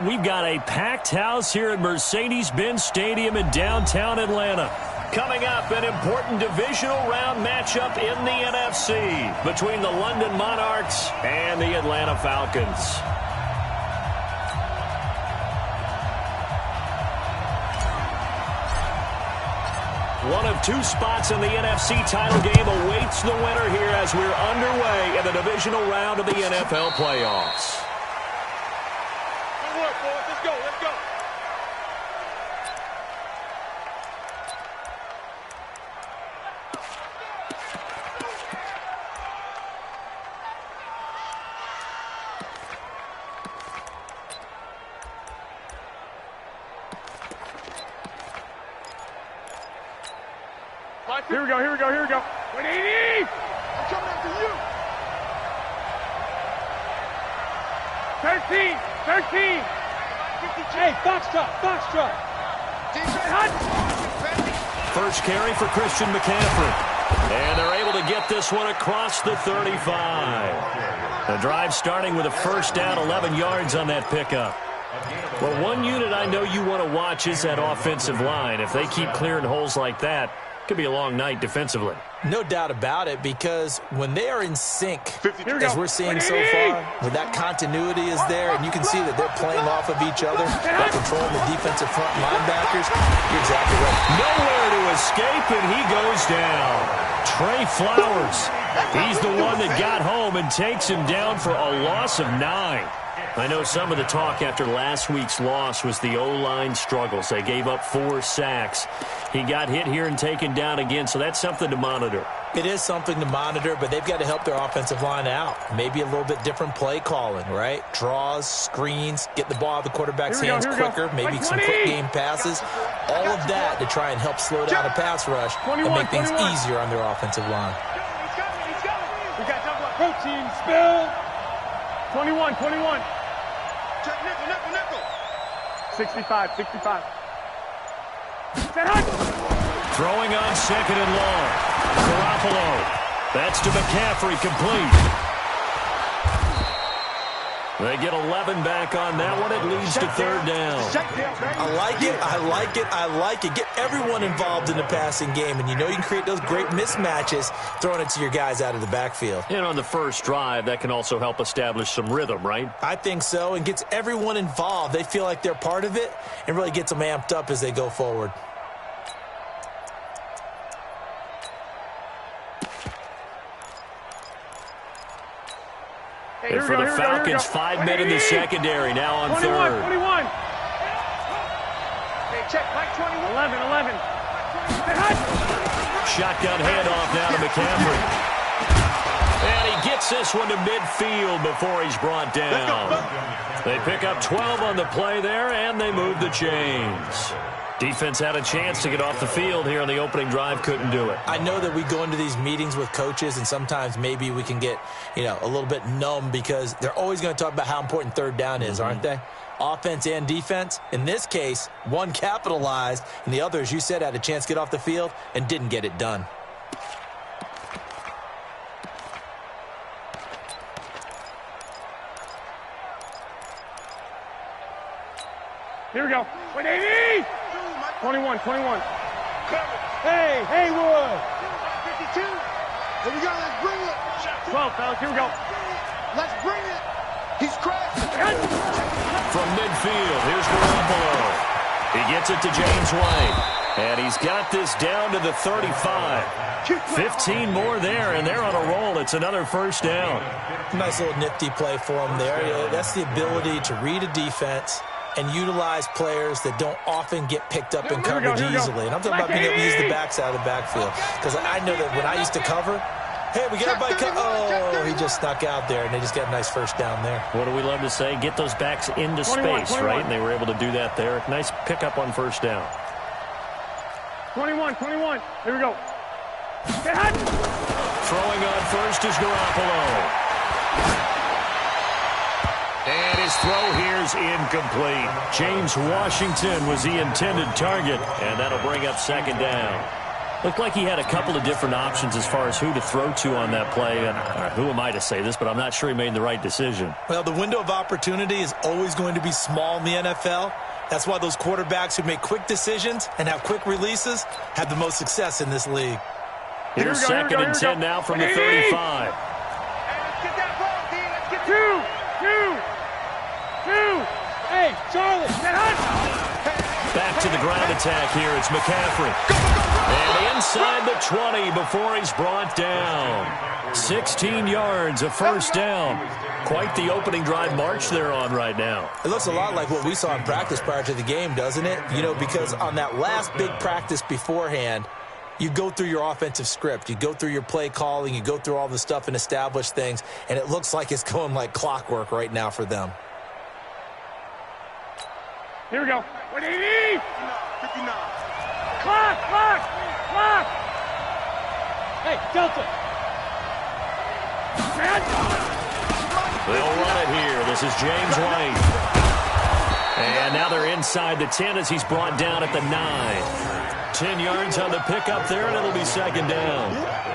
We've got a packed house here at Mercedes-Benz Stadium in downtown Atlanta. Coming up, an important divisional round matchup in the NFC between the London Monarchs and the Atlanta Falcons. One of two spots in the NFC title game awaits the winner here as we're underway in the divisional round of the NFL playoffs. Let's go, let's go. Here we go, here we go, here we go. 180! I'm coming after you. 13! Hey, Foxtrot! First carry for Christian McCaffrey. And they're able to get this one across the 35. The drive starting with a first down, 11 yards on that pickup. Well, one unit I know you want to watch is that offensive line. If they keep clearing holes like that, it could be a long night defensively. No doubt about it, because when they are in sync, as we're seeing so far, when that continuity is there, and you can see that they're playing off of each other, they're controlling the defensive front linebackers, you're exactly right. Nowhere to escape, and he goes down. Trey Flowers, he's the one that got home and takes him down for a loss of 9. I know some of the talk after last week's loss was the O-line struggles. They gave up 4 sacks. He got hit here and taken down again, so that's something to monitor. It is something to monitor, but they've got to help their offensive line out. Maybe a little bit different play calling, right? Draws, screens, get the ball out of the quarterback's hands quicker, maybe some quick game passes. All of that to try and help slow down a pass rush and make things easier on their offensive line. We got to talk about protein spill. 21. Check nickel. 65. Throwing on second and long. Garoppolo. That's to McCaffrey, complete. They get 11 back on that one. It leads to third down. I like it. Get everyone involved in the passing game, and you know you can create those great mismatches throwing it to your guys out of the backfield. And on the first drive, that can also help establish some rhythm, right? I think so, and gets everyone involved. They feel like they're part of it and really gets them amped up as they go forward. And for the Falcons, 5 men in the secondary, now on 21. third. Hey, check, Mike 21. 11. Shotgun handoff now to McCaffrey. And he gets this one to midfield before he's brought down. They pick up 12 on the play there, and they move the chains. Defense had a chance to get off the field here on the opening drive, couldn't do it. I know that we go into these meetings with coaches, and sometimes maybe we can get, a little bit numb because they're always going to talk about how important third down is, aren't they? Offense and defense. In this case, one capitalized, and the other, as you said, had a chance to get off the field and didn't get it done. Here we go. 180! 21. Hey, Haywood! 52. Here we go, let's bring it. 12, fellas, here we go. Let's bring it. He's cracked. From midfield, here's Garoppolo. He gets it to James White. And he's got this down to the 35. 15 more there, and they're on a roll. It's another first down. Nice little nifty play for him there. That's the ability to read a defense and utilize players that don't often get picked up in coverage easily. And I'm talking about being able to use the backs out of the backfield. Because I know that when I used to cover, hey, we got everybody oh, he just snuck out there, and they just got a nice first down there. What do we love to say? Get those backs into space, right? And they were able to do that there. Nice pickup on first down. 21. Here we go. Throwing on first is Garoppolo. And his throw here's incomplete. James Washington was the intended target, and that'll bring up second down. Looked like he had a couple of different options as far as who to throw to on that play. And who am I to say this, but I'm not sure he made the right decision. Well, the window of opportunity is always going to be small in the NFL. That's why those quarterbacks who make quick decisions and have quick releases have the most success in this league. Here's second and 10 now from the 35. Hey, let's get that ball, D. Let's get Two. Hey, Charlie, get hot. Back to the ground attack here. It's McCaffrey. And inside the 20 before he's brought down. 16 yards, a first down. Quite the opening drive march they're on right now. It looks a lot like what we saw in practice prior to the game, doesn't it? You know, because on that last big practice beforehand, you go through your offensive script. You go through your play calling. You go through all the stuff and establish things. And it looks like it's going like clockwork right now for them. Here we go. 180. 59. Clock. Hey, Delta. They'll run it here. This is James White. And now they're inside the 10 as he's brought down at the 9. 10 yards on the pickup there, and it'll be second down.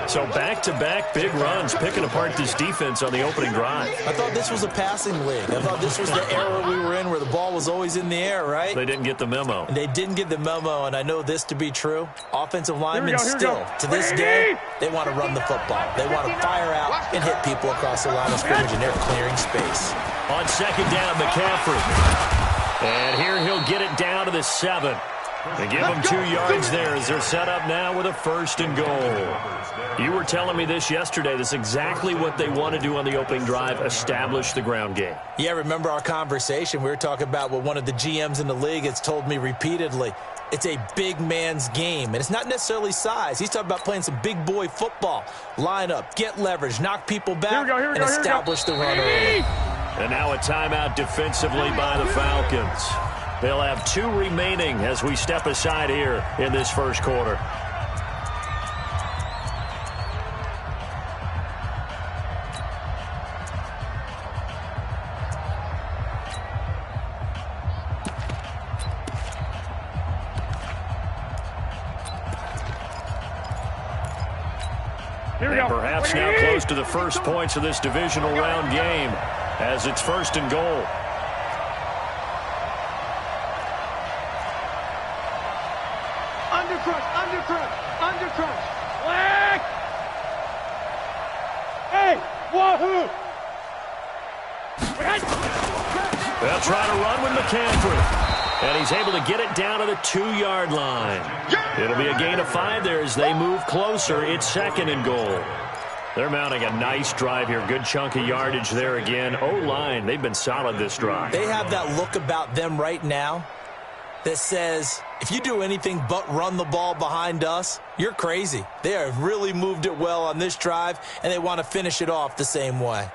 So back-to-back big runs, picking apart this defense on the opening drive. I thought this was a passing league. I thought this was the era we were in where the ball was always in the air, right? They didn't get the memo. And they didn't get the memo, and I know this to be true. Offensive linemen Here we still, go. to this day, they want to run the football. They want to fire out and hit people across the line of scrimmage, and they're clearing space. On second down, McCaffrey. And here he'll get it down to the 7. They give them 2 yards there as they're set up now with a first and goal. You were telling me this yesterday. This is exactly what they want to do on the opening drive, establish the ground game. Yeah, remember our conversation? We were talking about what one of the GMs in the league has told me repeatedly. It's a big man's game, and it's not necessarily size. He's talking about playing some big boy football. Line up, get leverage, knock people back, and establish the run early. And now a timeout defensively by the Falcons. They'll have 2 remaining as we step aside here in this first quarter. Here we And go. perhaps now close to the first points of this divisional round game as it's first and goal. Undercrush. Black. Hey, wahoo. They'll try to run with McCaffrey. And he's able to get it down to the 2-yard line. It'll be a gain of 5 there as they move closer. It's second and goal. They're mounting a nice drive here. Good chunk of yardage there again. O-line, they've been solid this drive. They have that look about them right now that says, if you do anything but run the ball behind us, you're crazy. They have really moved it well on this drive, and they want to finish it off the same way.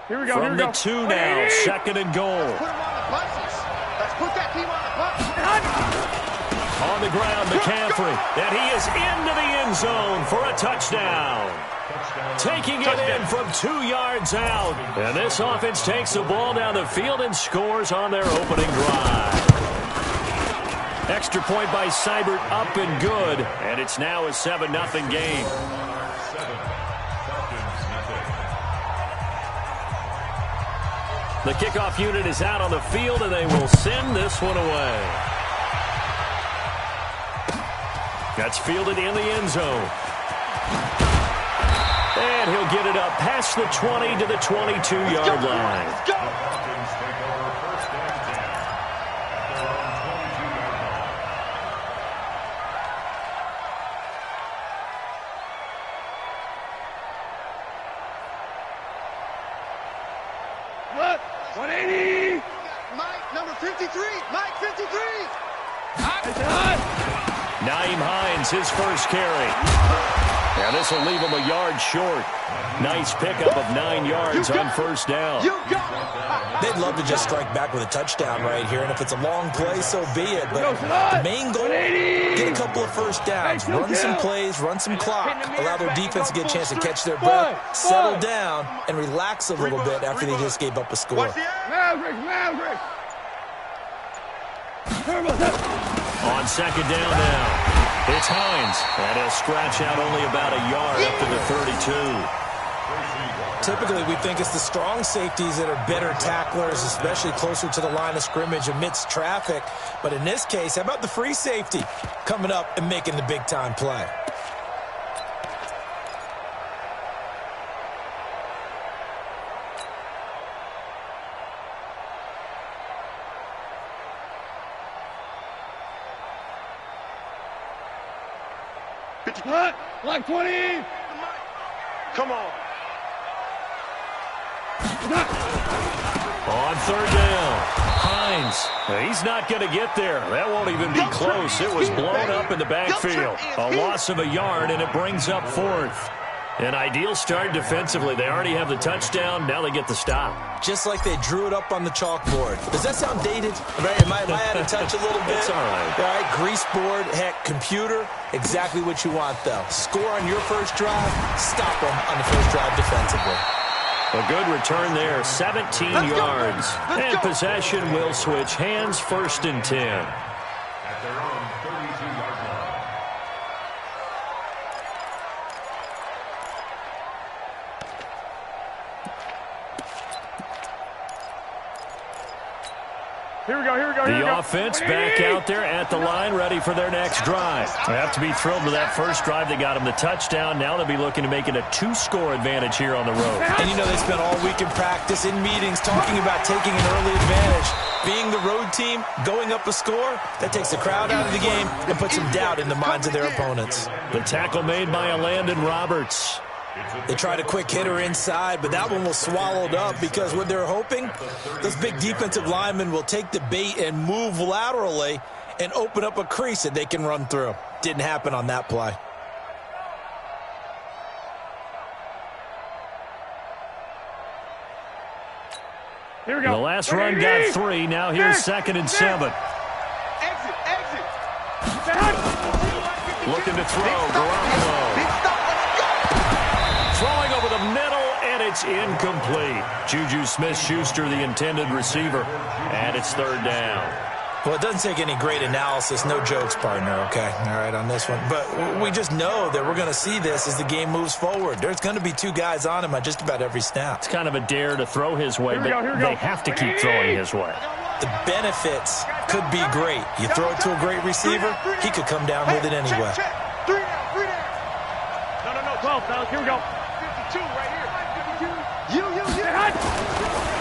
Here we go. From the 2 now, second and goal. Put him on the buses. Let's put that team on the bus. On the ground, McCaffrey. And he is into the end zone for a touchdown. Taking it in from 2 yards out. And this offense takes the ball down the field and scores on their opening drive. Extra point by Seibert, up and good. And it's now a 7-0 game. The kickoff unit is out on the field, and they will send this one away. That's fielded in the end zone. And he'll get it up past the 20 to the 22-yard line. Let's go. What? 180. Mike, number 53. Mike, 53. Hot. Naeem Hines, his first carry. And this will leave him a yard short. Nice pickup of 9 yards on first down. They'd love to just strike back with a touchdown right here, and if it's a long play, so be it. But the main goal, get a couple of first downs, run some plays, run some clock, allow their defense to get a chance to catch their breath, settle down, and relax a little bit after they just gave up a score. On second down now, it's Hines, and he'll scratch out only about a yard up to the 32. Typically, we think it's the strong safeties that are better tacklers, especially closer to the line of scrimmage amidst traffic. But in this case, how about the free safety coming up and making the big-time play? What? Like 20. Come on. On third down, Hines. He's not going to get there. That won't even be close. It was blown up in the backfield. A loss of a yard, and it brings up fourth. An ideal start defensively. They already have the touchdown. Now they get the stop. Just like they drew it up on the chalkboard. Does that sound dated? Right? Am I out of touch a little bit? It's all right. All right, grease board, heck, computer, exactly what you want, though. Score on your first drive, stop them on the first drive defensively. A good return there, 17 yards. And possession will switch hands, 1st and 10. Here we go. The offense back out there at the line, ready for their next drive. They have to be thrilled with that first drive. They got them the touchdown. Now they'll be looking to make it a 2-score advantage here on the road. And you know they spent all week in practice, in meetings, talking about taking an early advantage. Being the road team, going up a score, that takes the crowd out of the game and puts some doubt in the minds of their opponents. The tackle made by Landon Roberts. They tried a quick hitter inside, but that one was swallowed up because what they're hoping, those big defensive linemen will take the bait and move laterally and open up a crease that they can run through. Didn't happen on that play. Here we go. The last run got 3. Now here's 2nd and 7. Exit. Looking to throw. Garoppolo. Throwing over the middle, and it's incomplete. Juju Smith-Schuster, the intended receiver, and it's 3rd down. Well, it doesn't take any great analysis. No jokes, partner, okay? All right, on this one. But we just know that we're going to see this as the game moves forward. There's going to be 2 guys on him on just about every snap. It's kind of a dare to throw his way, but they have to keep throwing his way. The benefits could be great. You throw it to a great receiver, he could come down with it anyway. 3 down. No. 12, fellas. Here we go. 52 right here.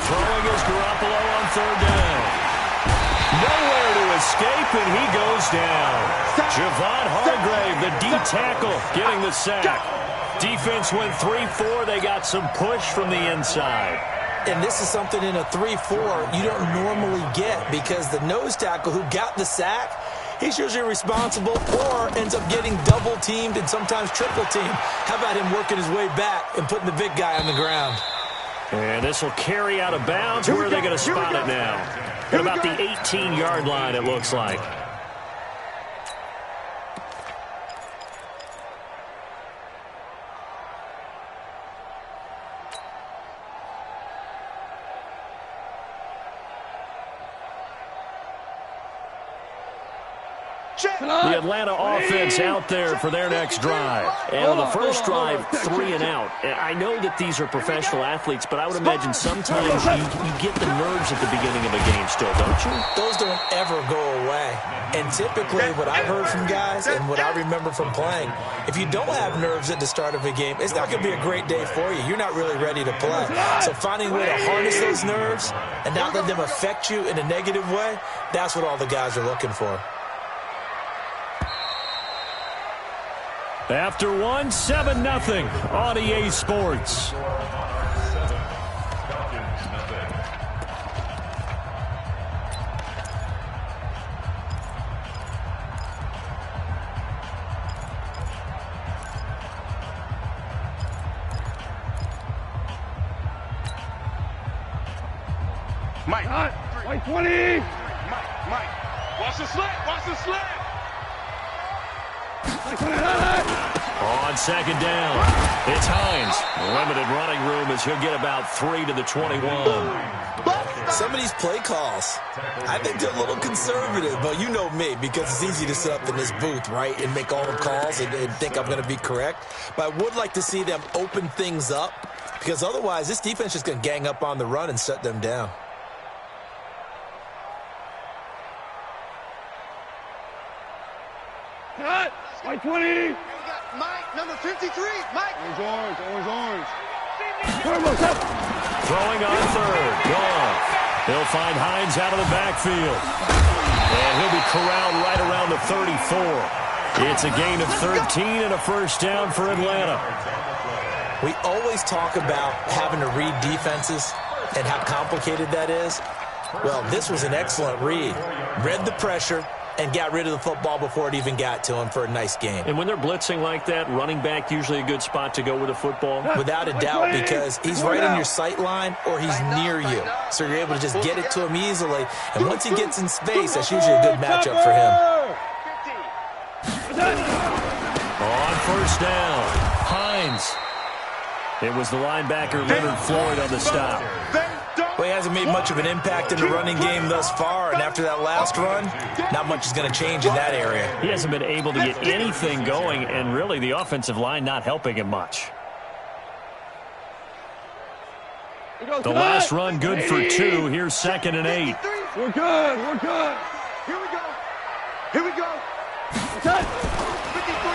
Throwing is Garoppolo on 3rd down. Nowhere to escape, and he goes down. Javon Hargrave, the D-tackle, getting the sack. Defense went 3-4. They got some push from the inside. And this is something in a 3-4 you don't normally get because the nose tackle who got the sack, he's usually responsible or ends up getting double-teamed and sometimes triple-teamed. How about him working his way back and putting the big guy on the ground? And this will carry out of bounds. Where are they going to spot it now? At about the 18-yard line, it looks like. The Atlanta offense out there for their next drive. And on the first drive, 3 and out. And I know that these are professional athletes, but I would imagine sometimes you get the nerves at the beginning of a game still, don't you? Those don't ever go away. And typically what I've heard from guys and what I remember from playing, if you don't have nerves at the start of a game, it's not going to be a great day for you. You're not really ready to play. So finding a way to harness those nerves and not let them affect you in a negative way, that's what all the guys are looking for. After 1, 7-0 on EA Sports. Mike. Mike 20. Mike. Watch the slip. Watch the slip. On second down, it's Hines. Limited running room as he'll get about 3 to the 21. Some of these play calls, I think they're a little conservative, but you know me, because it's easy to sit up in this booth, right, and make all the calls and think I'm going to be correct. But I would like to see them open things up, because otherwise this defense is going to gang up on the run and shut them down. Cut. Mike 20. Mike, number 53. Mike. Orange. Throwing on third. Gone. He'll find Hines out of the backfield. And he'll be corralled right around the 34. It's a gain of 13 and a first down for Atlanta. We always talk about having to read defenses and how complicated that is. Well, this was an excellent read. Read the pressure and got rid of the football before it even got to him for a nice game. And when they're blitzing like that, running back usually a good spot to go with the football? Without a doubt, because he's right in your sight line or he's near you. So you're able to just get it to him easily. And once he gets in space, that's usually a good matchup for him. On first down, Hines. It was the linebacker Leonard Floyd on the stop. Well, he hasn't made much of an impact in the running game thus far, and after that last run, not much is going to change in that area. He hasn't been able to get anything going, and really the offensive line not helping him much. The last run good for 2. Here's 2nd and 8. We're good. Here we go.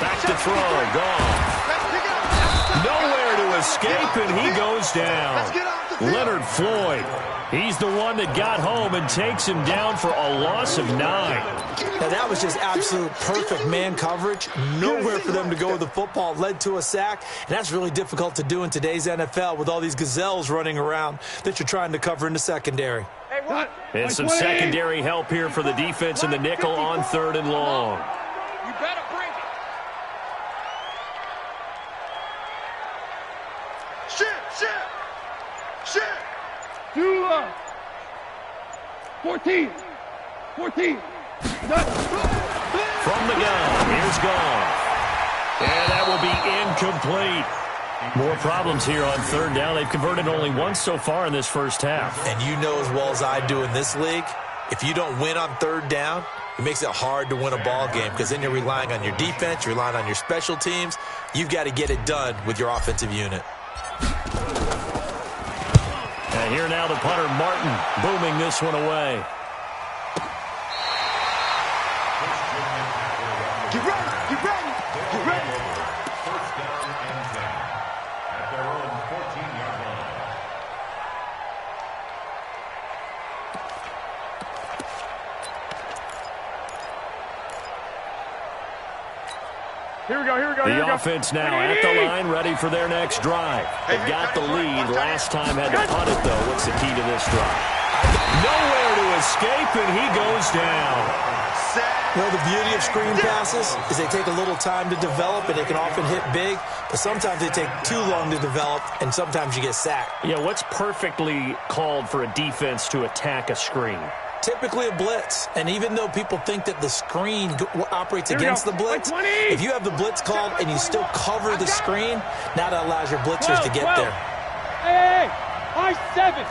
Back to throw. Gone. Nowhere to escape, and he goes down. Leonard Floyd. He's the one that got home and takes him down for a loss of 9. Now, that was just absolute perfect man coverage. Nowhere for them to go with the football. Led to a sack, and that's really difficult to do in today's NFL with all these gazelles running around that you're trying to cover in the secondary. And some secondary help here for the defense in the nickel on 3rd and long. You better bring it. Shit. 14. From the gun, here's Gone. And that will be incomplete. More problems here on 3rd down. They've converted only once so far in this first half. And you know as well as I do in this league, if you don't win on 3rd down, it makes it hard to win a ball game because then you're relying on your defense, you're relying on your special teams. You've got to get it done with your offensive unit. And here now the punter, Martin, booming this one away. Get ready. First down and 10 at their own 14-yard line. Here we go. The offense now at the line, ready for their next drive. They've got the lead. Last time had to punt it, though. What's the key to this drive? Nowhere to escape, and he goes down. You know, the beauty of screen passes is they take a little time to develop, and they can often hit big, but sometimes they take too long to develop, and sometimes you get sacked. Yeah, what's perfectly called for a defense to attack a screen? Typically a blitz, and even though people think that the screen operates against the blitz, if you have the blitz called and you still cover the screen, now that allows your blitzers to get there. Hey, Mike 7.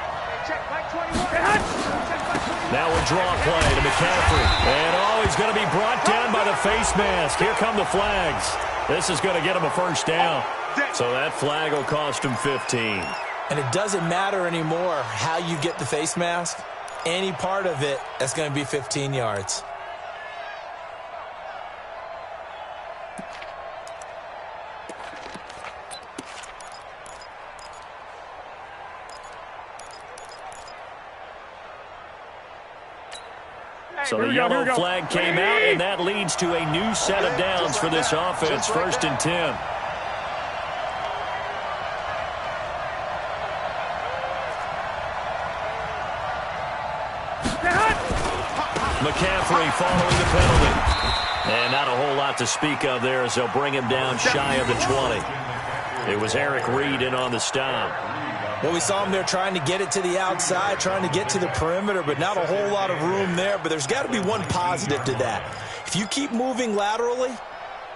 Now a draw play to McCaffrey. And, he's going to be brought down by the face mask. Here come the flags. This is going to get him a first down. So that flag will cost him 15. And it doesn't matter anymore how you get the face mask. Any part of it, that's going to be 15 yards. So the yellow flag came out, and that leads to a new set of downs for this offense. 1st and 10. McCaffrey following the penalty. And not a whole lot to speak of there as they'll bring him down shy of the 20. It was Eric Reed in on the stop. Well, we saw him there trying to get it to the outside, trying to get to the perimeter, but not a whole lot of room there. But there's got to be one positive to that. If you keep moving laterally,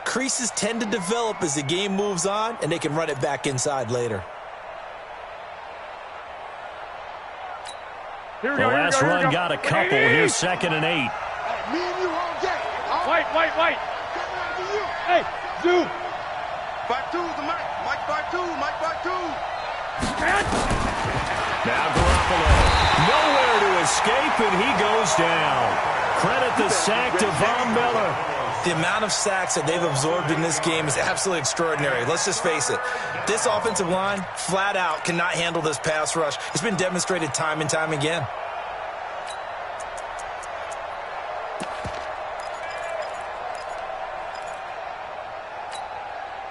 creases tend to develop as the game moves on, and they can run it back inside later. The last run got a couple. Here's 2nd and 8. Me and you all day. White. Hey, Zoo. 5-2's the Mike. Mike 5-2. Mike 5-2. Now Garoppolo. Nowhere to escape, and he goes down. Credit the sack to Von Miller. The amount of sacks that they've absorbed in this game is absolutely extraordinary. Let's just face it. This offensive line, flat out, cannot handle this pass rush. It's been demonstrated time and time again.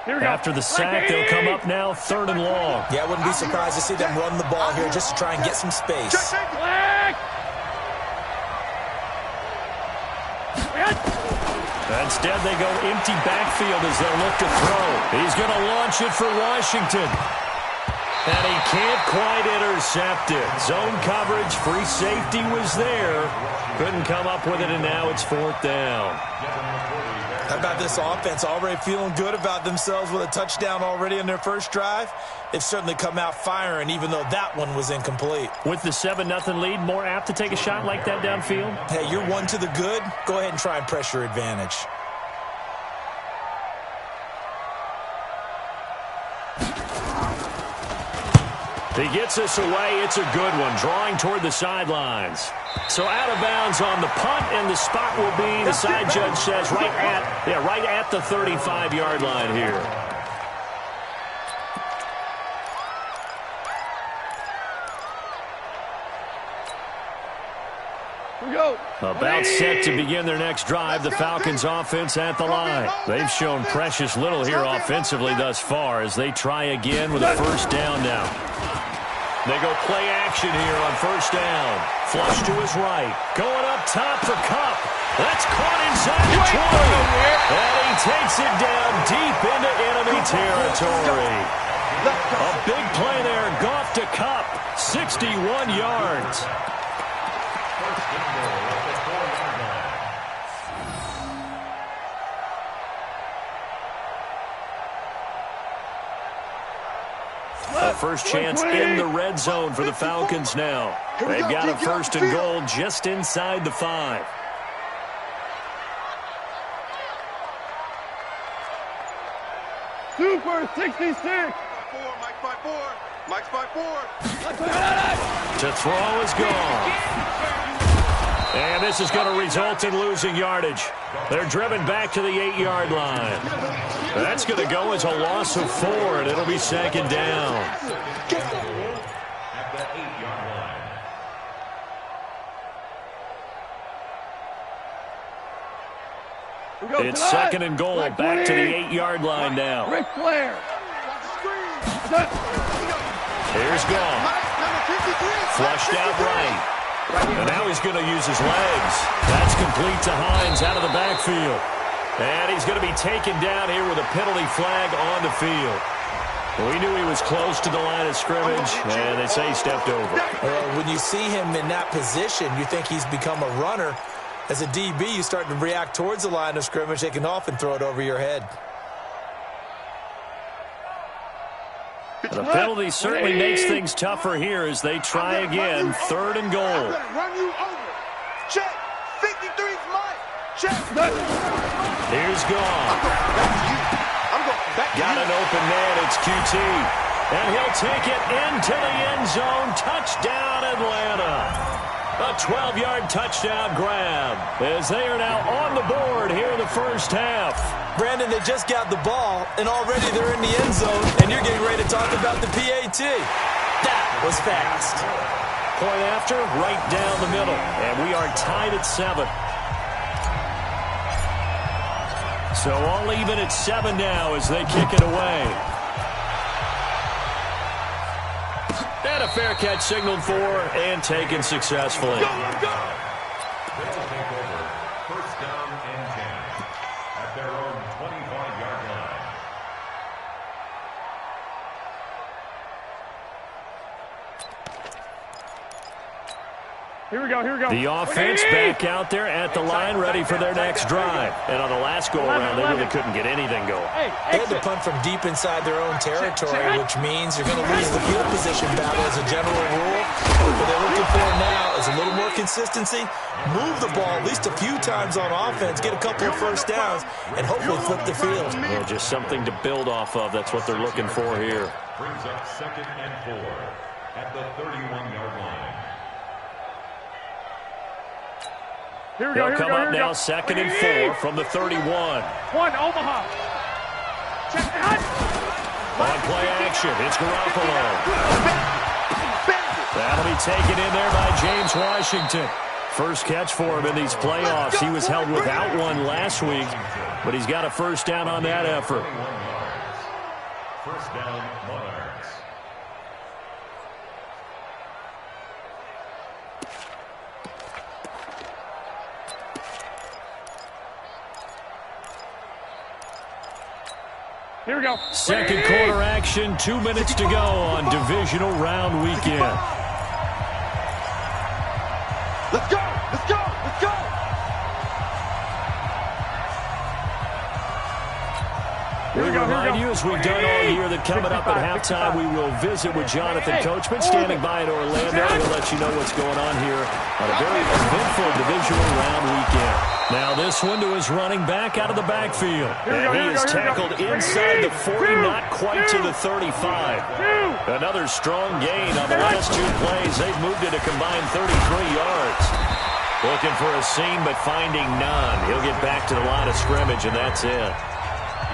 After the sack, they'll come up now 3rd and long. Yeah, I wouldn't be surprised to see them run the ball here just to try and get some space. Instead, they go empty backfield as they look to throw. He's going to launch it for Washington. And he can't quite intercept it. Zone coverage, free safety was there. Couldn't come up with it, and now it's 4th down. How about this offense already feeling good about themselves with a touchdown already in their first drive? They've certainly come out firing, even though that one was incomplete. With the 7-0 lead, more apt to take a shot like that downfield? Hey, you're one to the good. Go ahead and try and press your advantage. He gets us away. It's a good one, drawing toward the sidelines. So out of bounds on the punt, and the spot will be, the side judge says, right at the 35-yard line here. About set to begin their next drive, the Falcons offense at the line. They've shown precious little here offensively thus far as they try again with a 1st down now. They go play action here on 1st down. Flush to his right. Going up top for Kupp. That's caught inside the 20. And he takes it down deep into enemy territory. A big play there. Goff to Kupp. 61 yards. A first chance in the red zone for the Falcons now. They've got a 1st and goal just inside the 5. Super 66. Mike 5-4. Mike's 5-4. To throw is gone. And this is going to result in losing yardage. They're driven back to the 8-yard line. That's going to go as a loss of 4, and it'll be 2nd down. At the 8-yard line. It's 2nd and goal, back to the 8-yard line now. Ric Flair. Here's Goff. Flushed out right. And now he's going to use his legs. That's complete to Hines out of the backfield. And he's going to be taken down here with a penalty flag on the field. We knew he was close to the line of scrimmage, and they say he stepped over. Well, when you see him in that position, you think he's become a runner. As a DB, you start to react towards the line of scrimmage. They can often throw it over your head. The penalty certainly makes things tougher here as they try again. 3rd and goal. I'm gonna run you over. Check. 53's mine. Check. Here's Goff. I'm going back to you. Got an open man. It's QT. And he'll take it into the end zone. Touchdown, Atlanta. A 12-yard touchdown grab as they are now on the board here in the first half. Brandon, they just got the ball, and already they're in the end zone, and you're getting ready to talk about the PAT. That was fast. Point after, right down the middle. And we are tied at 7. So all even at 7 now as they kick it away. And a fair catch signaled for and taken successfully. They'll take over 1st down and 10 at their own 25-yard line. Here we go, here we go. The offense back out there at the line, ready for their next drive. And on the last go-around, they really couldn't get anything going. They had to punt from deep inside their own territory, which means you're going to lose the field position battle as a general rule. What they're looking for now is a little more consistency, move the ball at least a few times on offense, get a couple of first downs, and hopefully flip the field. Well, just something to build off of. That's what they're looking for here. Brings up 2nd and 4 at the 31-yard line. Here we go, They'll come up now, 2nd and 4 from the 31. One, Omaha. Check it out. On play action, it's Garoppolo. That'll be taken in there by James Washington. First catch for him in these playoffs. He was held without one last week, but he's got a first down on that effort. First down, Monarchs. Here we go. Second quarter action, 2 minutes to go on divisional round weekend. Let's go! Let's go! Let's go! We remind you, as we've done all year, that coming up at halftime, we will visit with Jonathan Coachman, standing by in Orlando. He'll let you know what's going on here on a very eventful divisional round weekend. Now this one to his running back out of the backfield. And he is tackled inside the 40, not quite to the 35. Another strong gain on the last 2 plays. They've moved it a combined 33 yards. Looking for a seam, but finding none. He'll get back to the line of scrimmage, and that's it.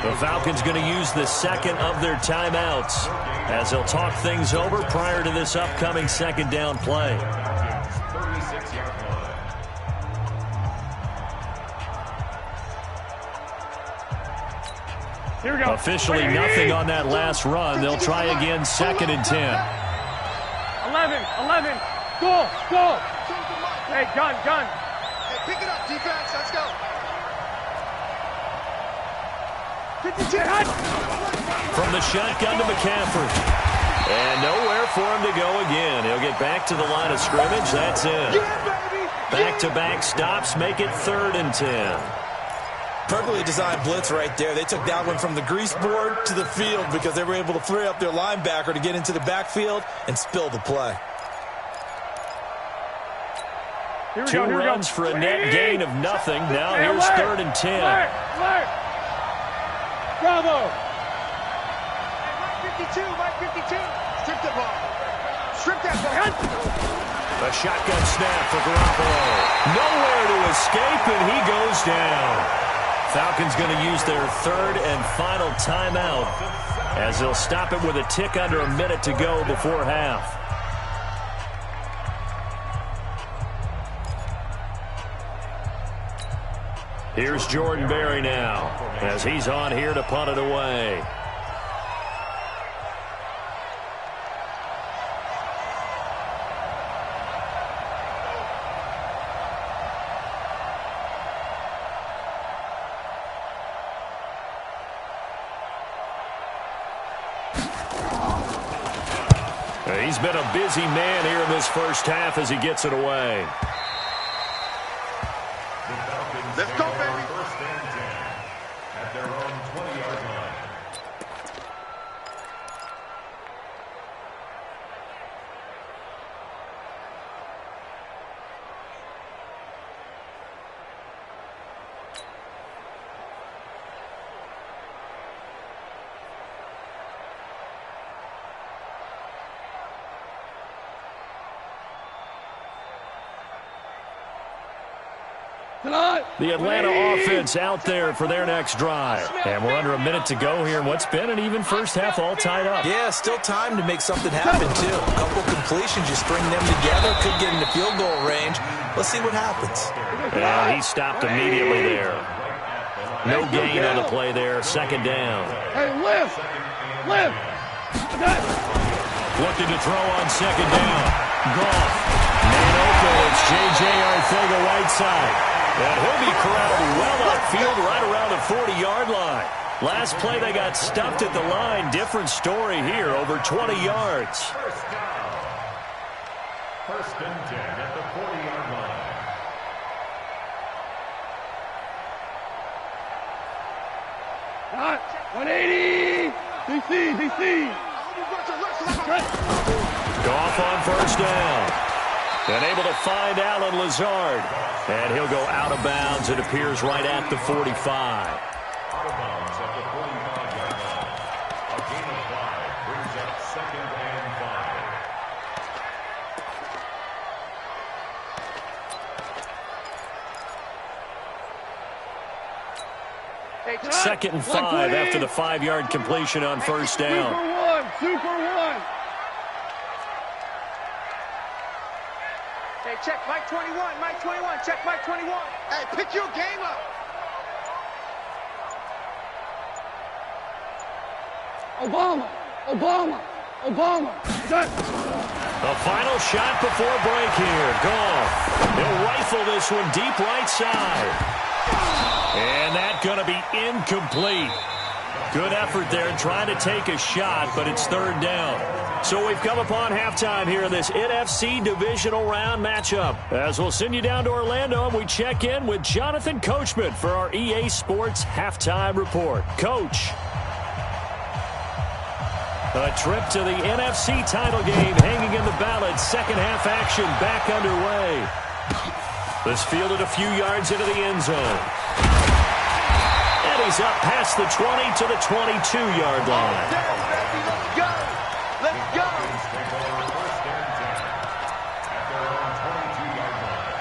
The Falcons going to use the second of their timeouts as they'll talk things over prior to this upcoming second down play. 36-yard line. Here we go. Officially nothing on that last run. They'll try again, 2nd and 10. 11. Go. Hey, gun. Hey, pick it up, defense. Let's go. From the shotgun to McCaffrey. And nowhere for him to go again. He'll get back to the line of scrimmage. That's it. Back-to-back stops make it 3rd and 10. Perfectly designed blitz right there. They took that one from the grease board to the field because they were able to free up their linebacker to get into the backfield and spill the play. Two runs for a net gain of nothing. Now here's 3rd and 10. Bravo. Mike 52. Strip the ball. Strip that ball. A shotgun snap for Garoppolo. Nowhere to escape, and he goes down. Falcons going to use their 3rd and final timeout as they'll stop it with a tick under a minute to go before half. Here's Jordan Berry now as he's on here to punt it away. He's been a busy man here in this first half as he gets it away. Let's go, baby. First and 10 at their own 20-yard line. The Atlanta offense out there for their next drive. And we're under a minute to go here in what's been an even first half, all tied up. Yeah, still time to make something happen, too. A couple completions, you string them together, could get into field goal range. Let's see what happens. And he stopped immediately there. No gain on the play there, 2nd down. Hey, lift. Looking to throw on 2nd down. Goff. Man open, it's J.J. Arcega-Whiteside. And he'll be corralled well upfield right around the 40-yard line. Last play, they got stuffed at the line. Different story here, over 20 yards. First and 10 at the 40-yard line. Hot. 180. DC. Goff on first down. And able to find Alan Lazard. And he'll go out of bounds. It appears right at the 45. Out of bounds at the 45-yard line. A gain of 5 brings up 2nd and 5. 2nd and 5 after the 5-yard completion on first down. Super one. Hey, check Mike 21. Check Mike 21. Hey, pick your game up. Obama. The final shot before break here. Goff. He'll rifle this one deep right side. And that's going to be incomplete. Good effort there trying to take a shot, but it's 3rd down. So we've come upon halftime here in this NFC divisional round matchup. As we'll send you down to Orlando, and we check in with Jonathan Coachman for our EA Sports halftime report. Coach. A trip to the NFC title game hanging in the balance. Second half action back underway. This fielded a few yards into the end zone. And he's up past the 20 to the 22-yard line. Let's go. Falcons take over first and 10 at their own 22-yard line.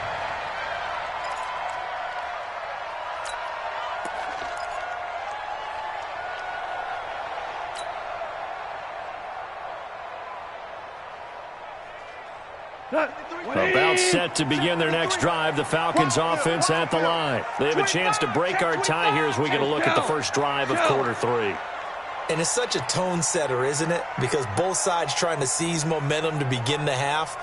About set to begin their next drive, the Falcons offense at the line. They have a chance to break our tie here as we get a look at the first drive of quarter 3. And it's such a tone setter, isn't it? Because both sides trying to seize momentum to begin the half.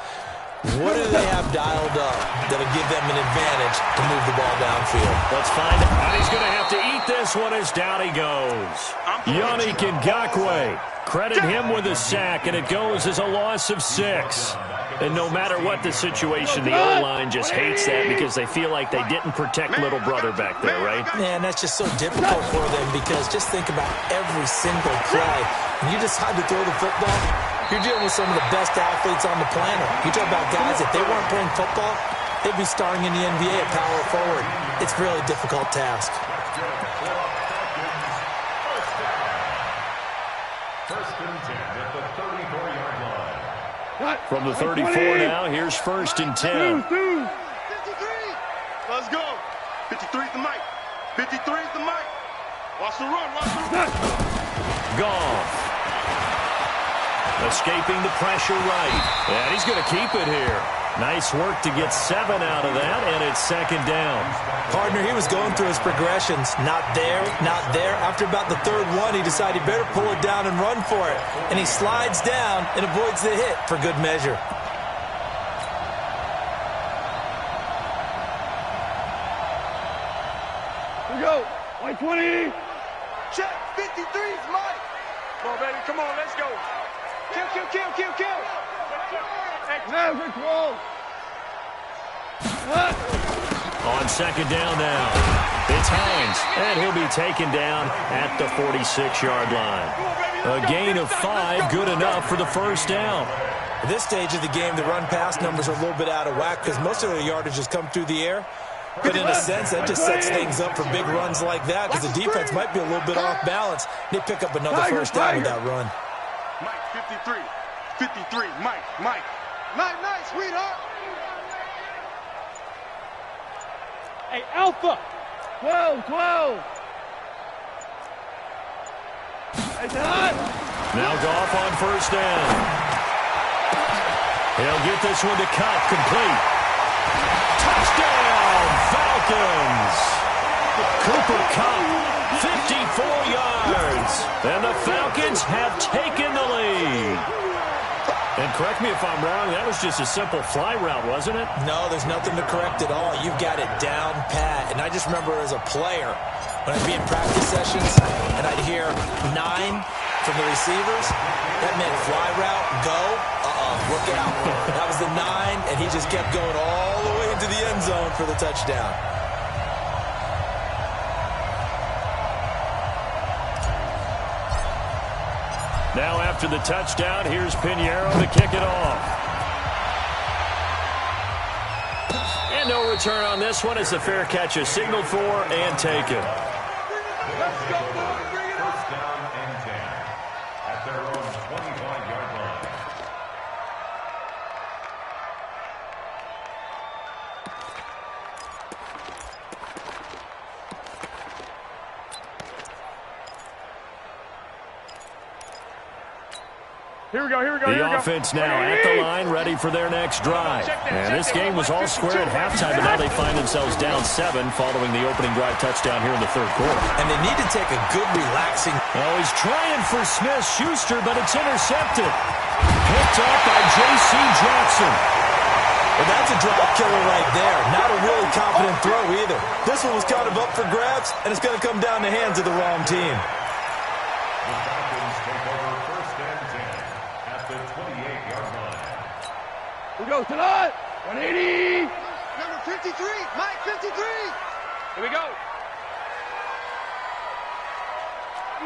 What do they have dialed up that'll give them an advantage to move the ball downfield? Let's find out. And he's going to have to eat this one as down he goes. Yannick Ngakoue. Credit him with a sack, and it goes as a loss of 6. And no matter what the situation, the O-line just hates that because they feel like they didn't protect little brother back there, right? Man, that's just so difficult for them because just think about every single play. When you decide to throw the football, you're dealing with some of the best athletes on the planet. You talk about guys, if they weren't playing football, they'd be starring in the NBA at power forward. It's a really difficult task. First and 10 at the 34-yard line. From the 34 now, here's 1st and 10. 53. Let's go. 53 is the mic. 53 is the mic. Watch the run. Goff. Escaping the pressure right. And he's going to keep it here. Nice work to get 7 out of that, and it's 2nd down. Partner, he was going through his progressions. Not there, not there. After about the 3rd one, he decided he better pull it down and run for it. And he slides down and avoids the hit for good measure. Here we go. 120. Check. 53's Mike. Come on, baby. Come on. Let's go. Kill. Never close. On 2nd down now, it's Hines, and he'll be taken down at the 46-yard line. A gain of 5, good enough for the 1st down. At this stage of the game, the run-pass numbers are a little bit out of whack because most of their yardage has come through the air. But in a sense, that just sets things up for big runs like that because the defense might be a little bit off balance. They pick up another 1st down with that run. Mike, 53. 53. Mike. Nice, sweetheart. Hey, Alpha. 12. Hey, Todd. Now Goff on 1st down. He'll get this one to cut, complete. Touchdown, Falcons. Cooper Kupp, 54 yards. And the Falcons have taken the lead. And correct me if I'm wrong, that was just a simple fly route, wasn't it? No, there's nothing to correct at all. You've got it down pat. And I just remember as a player, when I'd be in practice sessions and I'd hear 9, from the receivers. That meant fly route, go. Look out. That was the 9, and he just kept going all the way into the end zone for the touchdown. Now after the touchdown, here's Pinheiro to kick it off. And no return on this one as the fair catch is signaled for and taken. Let's go, boy. Bring it up. First down and 10 at their own 25-yard line. Here we go, here we go, The offense now at the line, ready for their next drive. And this game was all square at halftime, but now they find themselves down 7 following the opening drive touchdown here in the third quarter. And they need to take a good, relaxing. Oh, he's trying for Smith-Schuster, but it's intercepted. Picked up by J.C. Jackson. Well, that's a drop killer right there. Not a really confident throw either. This one was kind of up for grabs, and it's going to come down the hands of the wrong team. The Falcons take over first and 10 at the 28-yard line. We go tonight. 180. Number 53, Mike 53. Here we go.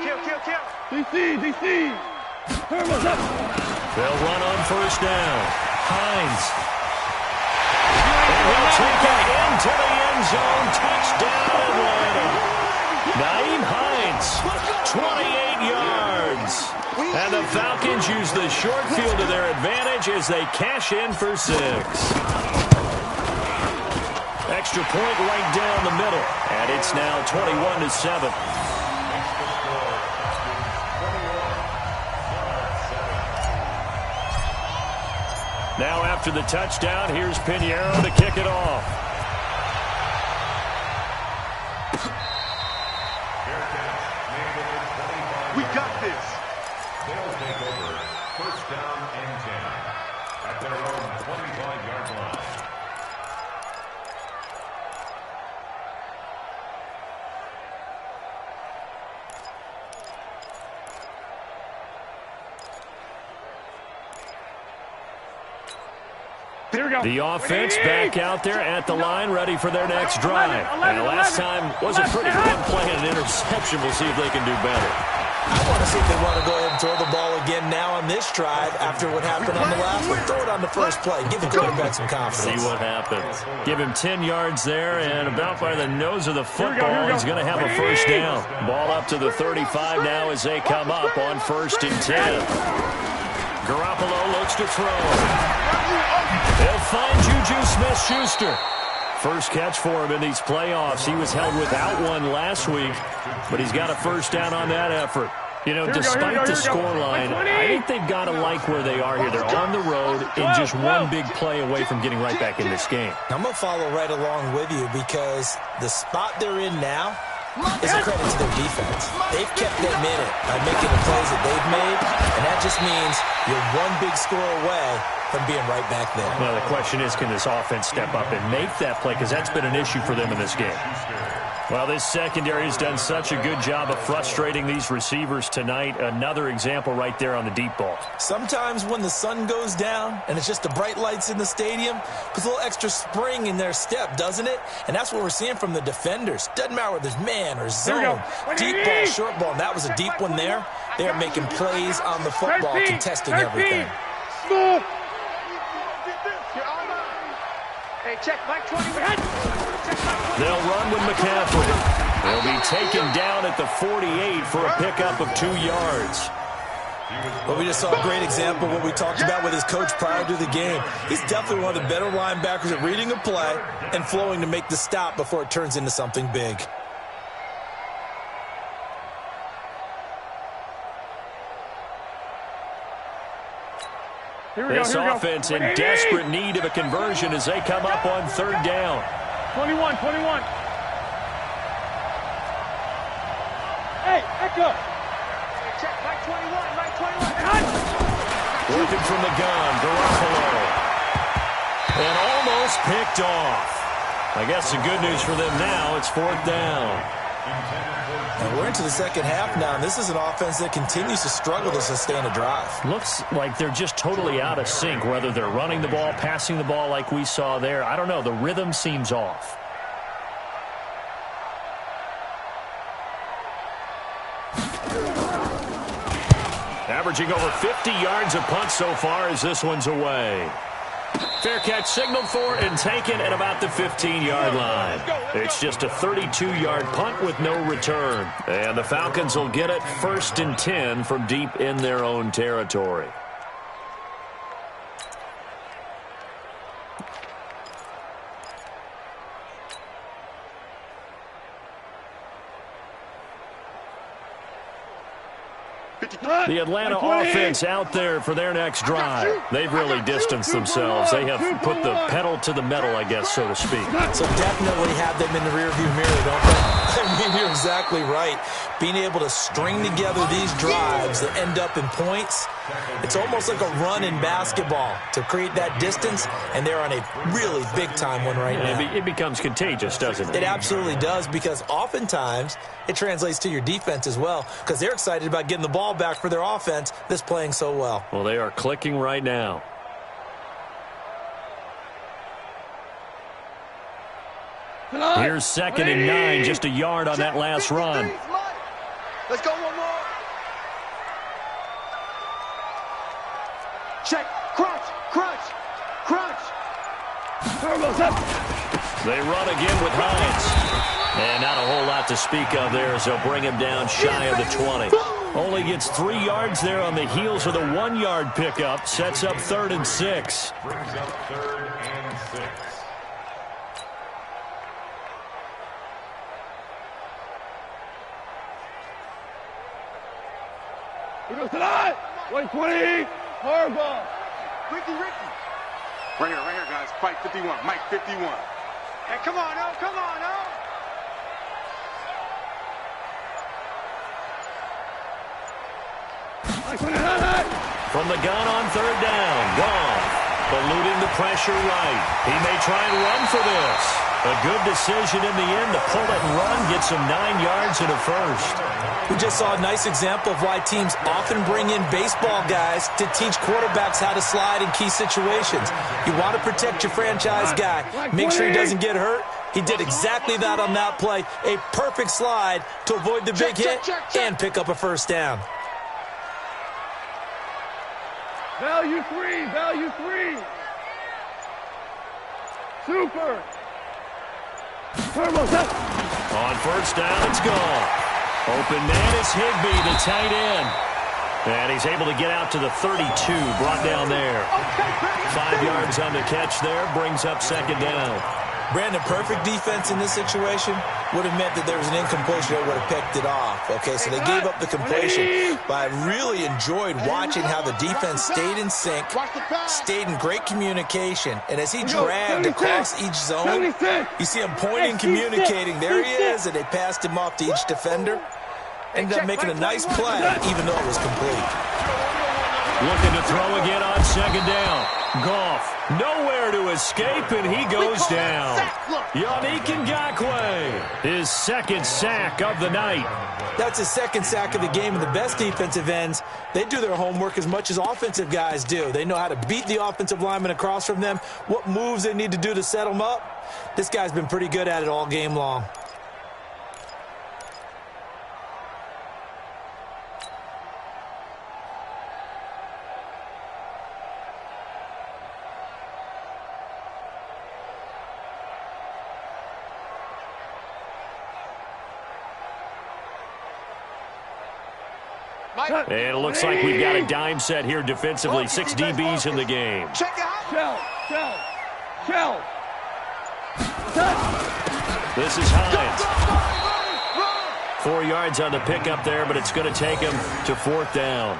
Kill. DC. Turbo's up. They'll run on first down. Hines. He'll take it into the end zone. Touchdown Atlanta. Nyheim Hines, 28 yards. And the Falcons use the short field to their advantage as they cash in for 6. Extra point right down the middle. And it's now 21-7. Now after the touchdown, here's Pinheiro to kick it off. We got this. They'll take over first down and 10 at their own 25-yard line. Here we go. The offense back out there at the line, ready for their next drive. And last time wasn't pretty good playing an interception. We'll see if they can do better. I want to see if they want to go ahead and throw the ball again now on this drive after what happened on the last one. Throw it on the first play. Give the quarterback some confidence. See what happens. Give him 10 yards there, and about by the nose of the football, he's going to have a first down. Ball up to the 35 now as they come up on 1st and 10. Garoppolo looks to throw. They'll find Juju Smith-Schuster. First catch for him in these playoffs. He was held without one last week, but he's got a first down on that effort. You know, despite the scoreline, I think they've got to like where they are here. They're on the road and just one big play away from getting right back in this game. I'm going to follow right along with you because the spot they're in now is a credit to their defense. They've kept them in it by making the plays that they've made, and that just means you're one big score away from being right back there. Well, the question is, can this offense step up and make that play? Because that's been an issue for them in this game. Well, this secondary has done such a good job of frustrating these receivers tonight. Another example right there on the deep ball. Sometimes when the sun goes down and it's just the bright lights in the stadium, puts a little extra spring in their step, doesn't it? And that's what we're seeing from the defenders. Doesn't matter whether there's man or zone, deep ball, short ball. And that was a deep one there. They're making plays on the football, contesting everything. Hey, check Mike 20. They'll run with McCaffrey. They'll be taken down at the 48 for a pickup of 2 yards. Well, we just saw a great example of what we talked about with his coach prior to the game. He's definitely one of the better linebackers at reading a play and flowing to make the stop before it turns into something big. This offense in desperate need of a conversion as they come up on 3rd down. 21. Hey, Echo. Check Mike 21. Working from the gun, Garoppolo. And almost picked off. I guess the good news for them now, it's 4th down. And we're into the second half now, and this is an offense that continues to struggle to sustain a drive. Looks like they're just totally out of sync, whether they're running the ball, passing the ball like we saw there. I don't know. The rhythm seems off. Averaging over 50 yards a punt so far as this one's away. Fair catch signaled for and taken at about the 15-yard line. It's just a 32-yard punt with no return. And the Falcons will get it 1st and 10 from deep in their own territory. The Atlanta offense out there for their next drive. They've really distanced themselves. They have put the pedal to the metal, I guess, so to speak. So definitely have them in the rearview mirror, don't they? I mean, you're exactly right. Being able to string together these drives that end up in points, it's almost like a run in basketball to create that distance, and they're on a really big-time one right now. It becomes contagious, doesn't it? It absolutely does, because oftentimes it translates to your defense as well, because they're excited about getting the ball back for their offense that's playing so well. Well, they are clicking right now. Here's 2nd and 9, just a yard on that last run. Let's go one more. Check. Crunch. Crunch. Crunch. They run again with Hines. And not a whole lot to speak of there as they'll bring him down shy of the 20. Only gets 3 yards there on the heels of the 1-yard pickup. Sets up 3rd and 6. Brings up 3rd and 6. Here goes tonight. 120. Horrible. Ricky. Right here, guys. Fight 51. Mike 51. Hey, come on, oh, come on, oh. From the gun on 3rd down. Goff eluding the pressure right. He may try and run for this. A good decision in the end to pull it and run, gets him 9 yards and a first. We just saw a nice example of why teams often bring in baseball guys to teach quarterbacks how to slide in key situations. You want to protect your franchise guy. Make sure he doesn't get hurt. He did exactly that on that play. A perfect slide to avoid the big hit and pick up a first down. Value 3. Value 3. Super. On 1st down, it's gone. Open man is Higbee, the tight end. And he's able to get out to the 32, brought down there. 5 yards on the catch there, brings up 2nd down. Brandon, perfect defense in this situation would have meant that there was an incompletion that would have picked it off. Okay, so they gave up the completion, but I really enjoyed watching how the defense stayed in sync, stayed in great communication, and as he dragged across each zone, you see him pointing, communicating. There he is, and they passed him off to each defender. Ended up making a nice play, even though it was complete. Looking to throw again on 2nd down. Goff, nowhere to escape, and he goes down. Yannick Ngakoue, his 2nd sack of the night. That's his 2nd sack of the game, and the best defensive ends, they do their homework as much as offensive guys do. They know how to beat the offensive lineman across from them, what moves they need to do to set them up. This guy's been pretty good at it all game long. And it looks like we've got a dime set here defensively. 6 DBs in the game. Shell. This is Hines. 4 yards on the pickup there, but it's going to take him to 4th down.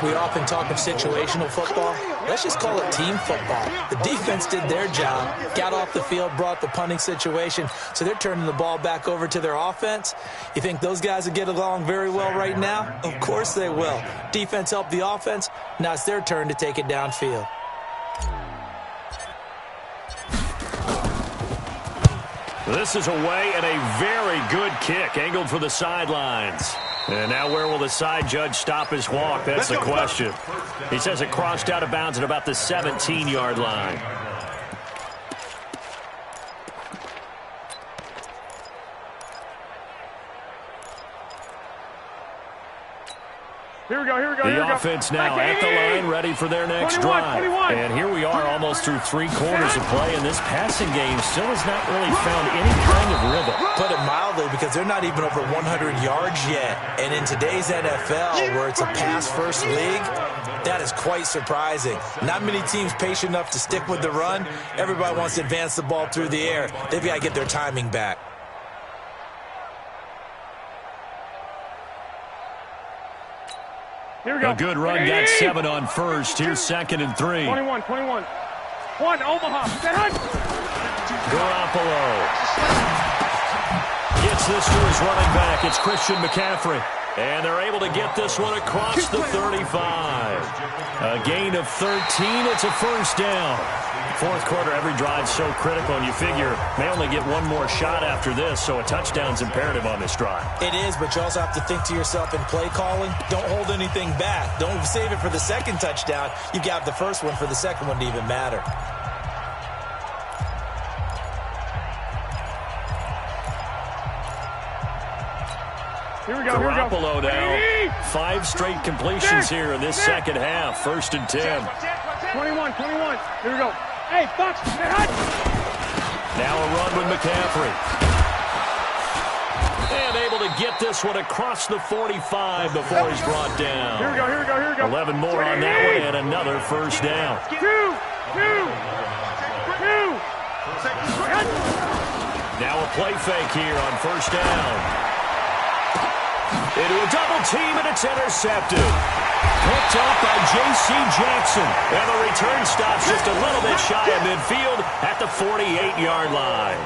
We often talk of situational football. Let's just call it team football. The defense did their job, got off the field, brought the punting situation, so they're turning the ball back over to their offense. You think those guys will get along very well right now? Of course they will. Defense helped the offense. Now it's their turn to take it downfield. This is away and a very good kick, angled for the sidelines. And now where will the side judge stop his walk? That's the question. He says it crossed out of bounds at about the 17-yard line. Here we go, here we go, The offense now at the line, ready for their next drive. And here we are almost through 3 quarters of play, and this passing game still has not really found any kind of rhythm. Put it mildly, because they're not even over 100 yards yet. And in today's NFL, where it's a pass-first league, that is quite surprising. Not many teams patient enough to stick with the run. Everybody wants to advance the ball through the air. They've got to get their timing back. Here we go. A good run, got 7 on first. Here's 2nd and 3. 21. 1, Omaha. Garoppolo gets this to his running back. It's Christian McCaffrey. And they're able to get this one across the 35. A gain of 13. It's a first down. Fourth quarter, every drive's so critical, and you figure they only get one more shot after this, so a touchdown's imperative on this drive. It is, but you also have to think to yourself in play calling, don't hold anything back. Don't save it for the second touchdown. You got the first one for the second one to even matter. Here we go, Garoppolo now. 5 straight completions here in this second half. 1st and 10. 21. Here we go. Hey, Fox. Now a run with McCaffrey. And able to get this one across the 45 before he's brought down. Here we go. 11 more on that one and another first down. Now a play fake here on first down. Into a double team, and it's intercepted. Picked up by J.C. Jackson. And the return stops just a little bit shy of midfield at the 48-yard line.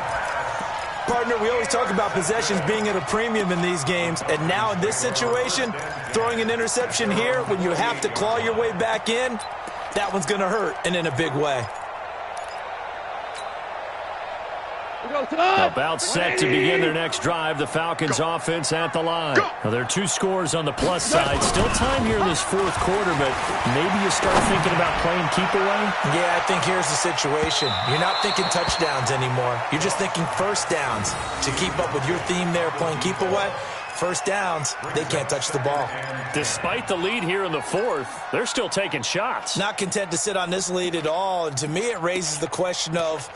Partner, we always talk about possessions being at a premium in these games. And now in this situation, throwing an interception here when you have to claw your way back in, that one's going to hurt, and in a big way. About set to begin their next drive. The Falcons offense at the line. Now, there are 2 scores on the plus side. Still time here in this fourth quarter, but maybe you start thinking about playing keep away? Yeah, I think here's the situation. You're not thinking touchdowns anymore. You're just thinking first downs. To keep up with your theme there, playing keep away, first downs, they can't touch the ball. Despite the lead here in the fourth, they're still taking shots. Not content to sit on this lead at all. And to me, it raises the question of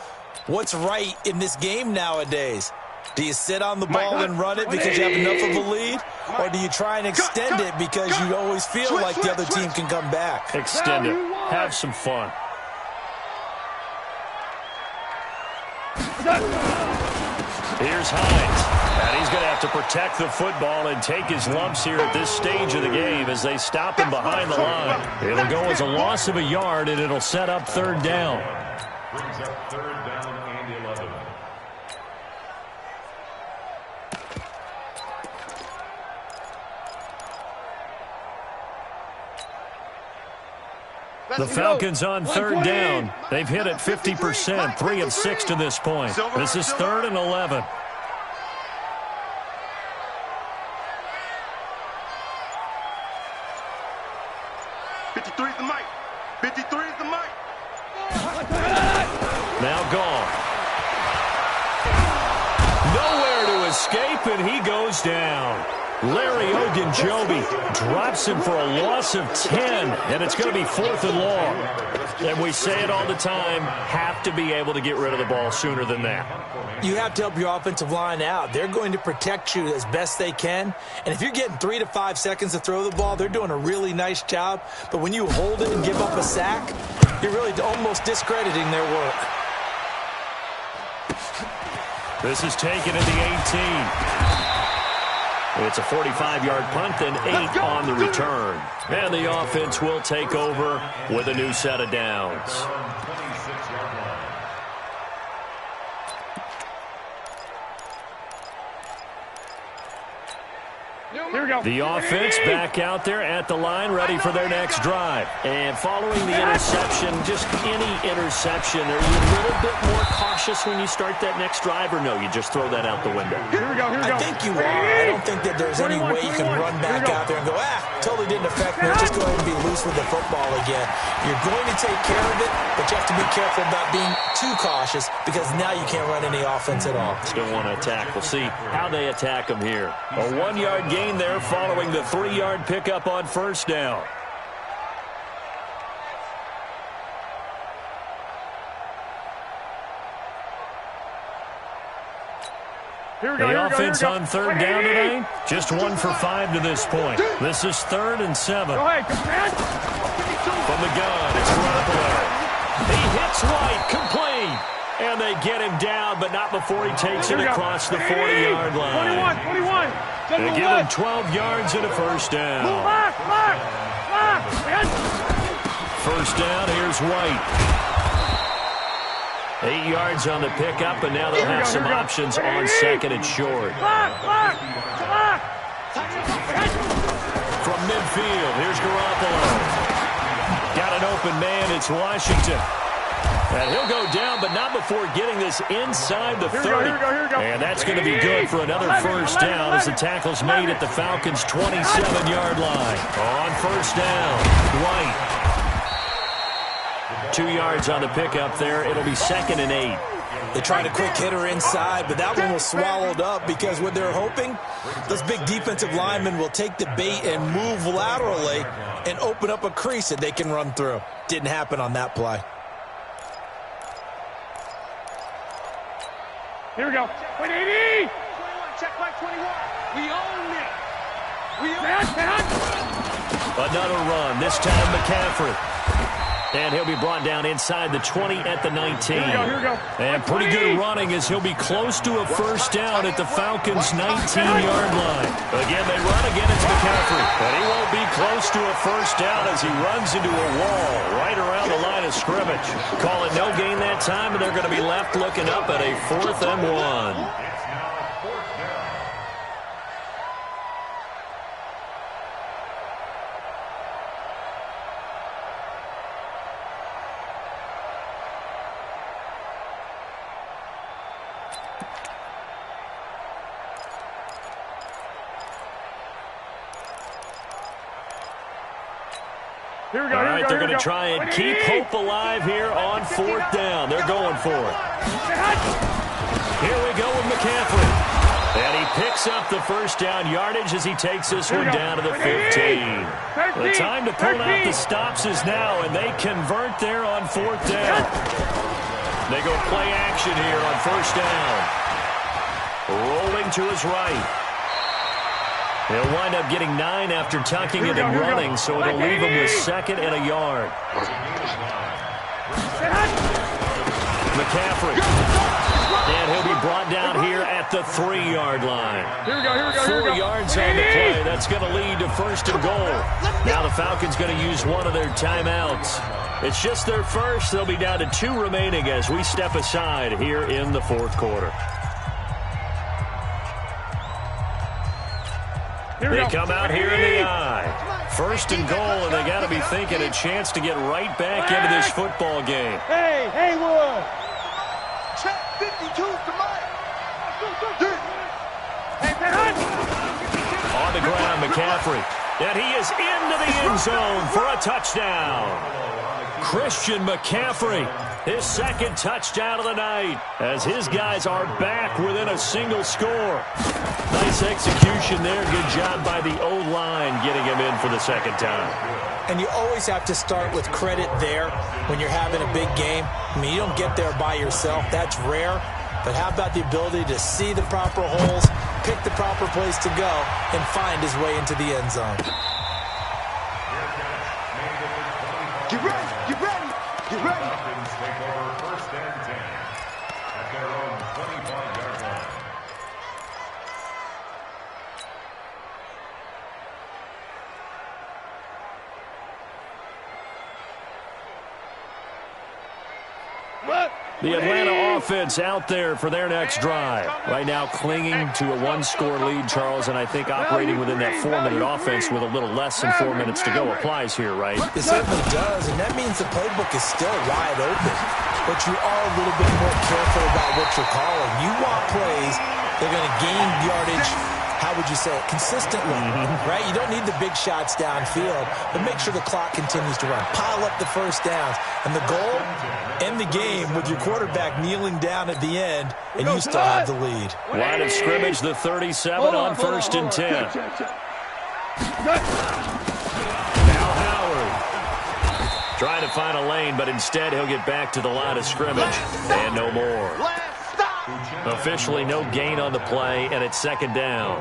what's right in this game nowadays? Do you sit on the ball and run it because you have enough of a lead? Or do you try and extend it because you always feel like the other team can come back? Extend it. Have some fun. Here's Hines. And he's going to have to protect the football and take his lumps here at this stage of the game as they stop him behind the line. It'll go as a loss of a yard, and it'll set up 3rd down. Brings up 3rd down and 11. The Falcons on 3rd down. They've hit it 50%, 3 of 6 to this point. This is 3rd and 11. Now gone. Nowhere to escape, and he goes down. Larry Ogunjobi drops him for a loss of 10, and it's going to be 4th and long. And we say it all the time, have to be able to get rid of the ball sooner than that. You have to help your offensive line out. They're going to protect you as best they can. And if you're getting 3 to 5 seconds to throw the ball, they're doing a really nice job. But when you hold it and give up a sack, you're really almost discrediting their work. This is taken at the 18. It's a 45-yard punt and 8 on the return. And the offense will take over with a new set of downs. Here we go. The offense back out there at the line, ready for their next drive. And following the interception, just any interception, are you a little bit more cautious when you start that next drive, or no, you just throw that out the window? Here we go, here we go. I think you are. I don't think that there's any way you can run back out there and go, totally didn't affect me. Let's just go ahead and be loose with the football again. You're going to take care of it, but you have to be careful about being too cautious because now you can't run any offense at all. Still want to attack. We'll see how they attack them here. A 1-yard gain there following the 3-yard pickup on first down. Here we go, the offense on third down today, just 1 for 5 to this point. This is 3rd and 7. Go ahead, command. From the gun, it's Garoppolo. He hits White, complete. And they get him down, but not before he takes it across the 40-yard line. 21. They give him 12 yards and a first down. Back. First down, here's White. 8 yards on the pickup, and now they'll have some options on 2nd and short. From midfield, here's Garoppolo. Got an open man, it's Washington. And he'll go down, but not before getting this inside the 30. Here we go. And that's going to be good for another first down as the tackle's made at the Falcons' 27-yard line. On first down, White. 2 yards on the pickup there. It'll be 2nd and 8. They tried a quick hitter inside, but that one was swallowed up because what they're hoping, those big defensive linemen will take the bait and move laterally and open up a crease that they can run through. Didn't happen on that play. Here we go. 180. 21, check by 21. We own it. Another run, this time McCaffrey. And he'll be brought down inside the 20 at the 19. Here we go. And pretty good running as he'll be close to a first down at the Falcons' 19-yard line. Again, they run again, it's McCaffrey. But he won't be close to a first down as he runs into a wall right around the line of scrimmage. Call it no gain that time, and they're going to be left looking up at a 4th and 1. Here we go. All right, they're going to try and keep hope alive here on 4th down. They're going for it. Here we go with McCaffrey. And he picks up the first down yardage as he takes this one down to the 15. The time to pull out the stops is now, and they convert there on 4th down. They go play action here on first down. Rolling to his right. He'll wind up getting 9 after tucking it and running, so it'll leave him with 2nd and a yard. McCaffrey. And he'll be brought down here at the 3-yard line. 4 yards on the play. That's going to lead to 1st and goal. Now the Falcons going to use one of their timeouts. It's just their first. They'll be down to 2 remaining as we step aside here in the 4th quarter. They come out here in the I. 1st and goal, and they got to be thinking a chance to get right back into this football game. Hey, Haywood. Check 52 to Mike. On the ground, McCaffrey. And he is into the end zone for a touchdown. Christian McCaffrey, his 2nd touchdown of the night, as his guys are back within a single score. Nice execution there. Good job by the O-line getting him in for the 2nd time. And you always have to start with credit there when you're having a big game. I mean, you don't get there by yourself. That's rare. But how about the ability to see the proper holes, pick the proper place to go, and find his way into the end zone? Get ready. Falcons take over 1st and 10 at their own 25-yard line. The Atlanta offense out there for their next drive. Right now clinging to a one-score lead, Charles, and I think operating within that 4-minute offense with a little less than 4 minutes to go applies here, right? It certainly does, and that means the playbook is still wide open. But you are a little bit more careful about what you're calling. You want plays that are going to gain yardage, how would you say it, consistently, right? You don't need the big shots downfield, but make sure the clock continues to run. Pile up the first downs. And the goal, end the game with your quarterback kneeling down at the end, and you still have the lead. Line of scrimmage, the 37 on 1st and 10. Now Howard. Trying to find a lane, but instead he'll get back to the line of scrimmage. And no more. Officially no gain on the play, and it's 2nd down.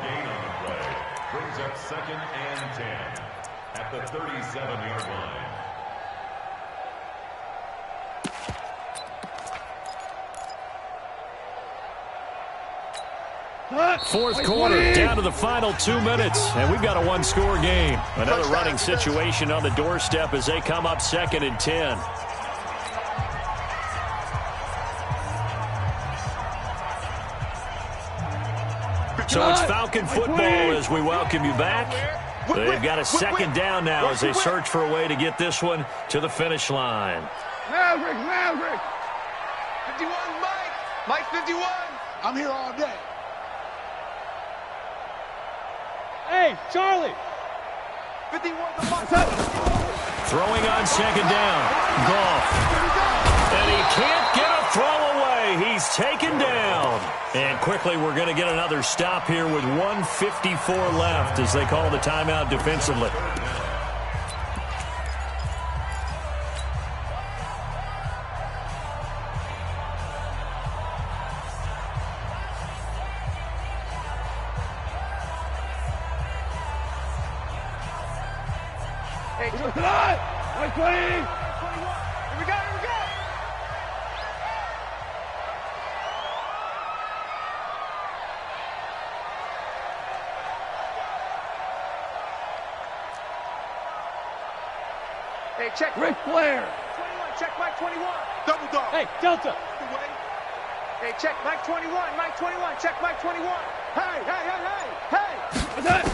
Brings up 2nd and 10 at the 37-yard line. Fourth quarter, down to the final 2 minutes, and we've got a one-score game. Another running situation on the doorstep as they come up 2nd and 10. So it's Falcon football as we welcome you back. They've got a 2nd down now as they search for a way to get this one to the finish line. Maverick. 51, Mike 51. I'm here all day. Hey, Charlie. 51 to Mike. Throwing on 2nd down. Goff. And he can't get a throw away. He's taken down. And quickly we're going to get another stop here with 1:54 left as they call the timeout defensively. Hey, Mike 20. Here we go. Hey, check Ric Flair. 21. Check Mike 21. Double dog. Hey, Delta. Hey, check Mike 21. Mike 21. Check Mike 21. Hey. What's that?